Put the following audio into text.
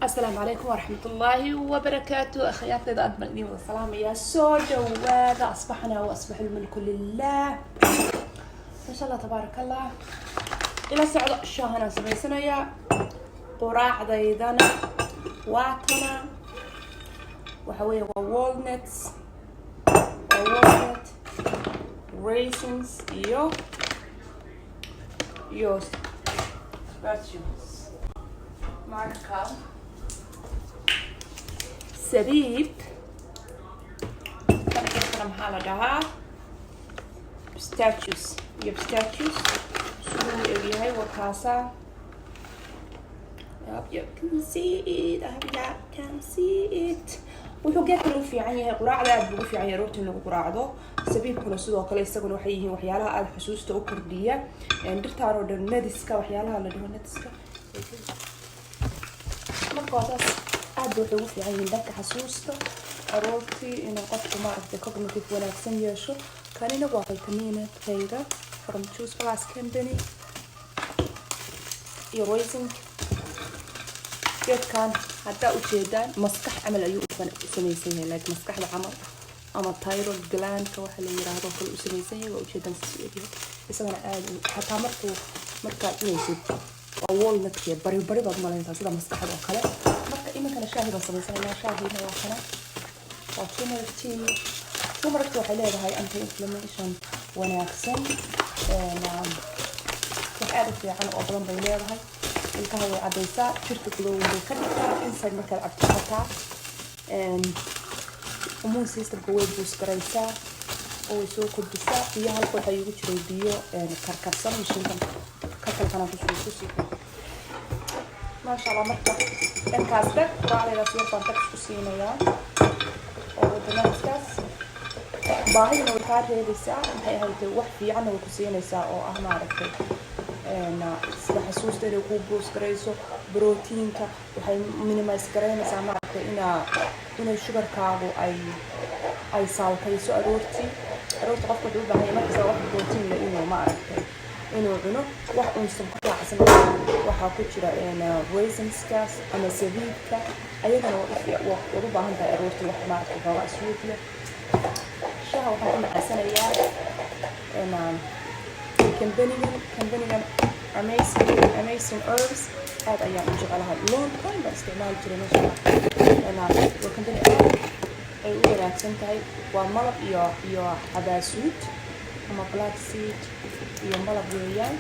السلام عليكم ورحمة الله وبركاته. أخياتي إذا أدمني والسلام يا سوجة وهذا أصبحنا وأصبح الملك لله إن شاء الله تبارك الله. إلى سعود الشهنة سبعي سنة يا قراع ضيدنا واتنا وحوي والنتس والنت raisins يو spatulas ماركا سبيب كان محل دها statues يب statues شو اللي هاي وكاسة يب can see it I can see it وحاجات لو في عينها قراع لا بقول في عينها روت إنه قراع ده سبيب كنا سوى كلا يستقبلوا حيه وحيالها الحسوس تأكردية يعني درتارو در ندسكا وحيالها اللي هو ندسكا markaas aad buu ugu fiican yahay dadka xasuusta aroortii inuu qofku maaragtay cognitive wanaagsan yeesho kanina waa vitaminadkayga from Choose Plus Company iyo raising geedkan haddaa ujeedaan maskax camal ayuu u samaysan yahay like maskaxda camal ama thyroid gland-ka waxa la yiraahdo kale u samaysan yahay waa ujeedaan sidii isagana aad xataa markaad inaysid والنتكي بري بعض مالين تاسيدا مستحد وكله مرة إما كان شاهي بس مثلا شاهي هنا وكله وتمرت وحليها هاي أنتي إنفلاميشن وناكسن نعم وحارف عن أطلم بينها هاي الكهوة عديسة شرط كلو وكذا إنسان مثل أكترها ومو سيستم قوي بوس كريسة ويسوق الدسة فيها الكل هيجي تريديو كركسة مش يمكن كان في ما شاء الله مرتب كان كاستك وعلى راسي بانتك كوسينه يا او دمسكس باهي لو كار هي الساعه هي wax fiican oo ku siinaysa oo ah maaragtay sida xasuusta inay ku boost gareyso proteinka waxay minimize gareynaysaa maaragtay inay sugarkaagu ay saalkayso aroortii qofku wuxuu u baahan yahay markasta wax protein la inuu maaragtay inuu cuno wax unsan ku raacsan waxa ku jira raisinskaas ama sabiibka ayagana waa u baahan tahay aroortii wax maaragtay baa iswiidiya shaha waxaan u macaysanayaa company amazing herbs aad ayaan u jecelahay long time baan isticmaali jiray meesha waa company ay u wanaagsan tahay waa malab iyo xabaasuud ama black seed iyo malab weeyaan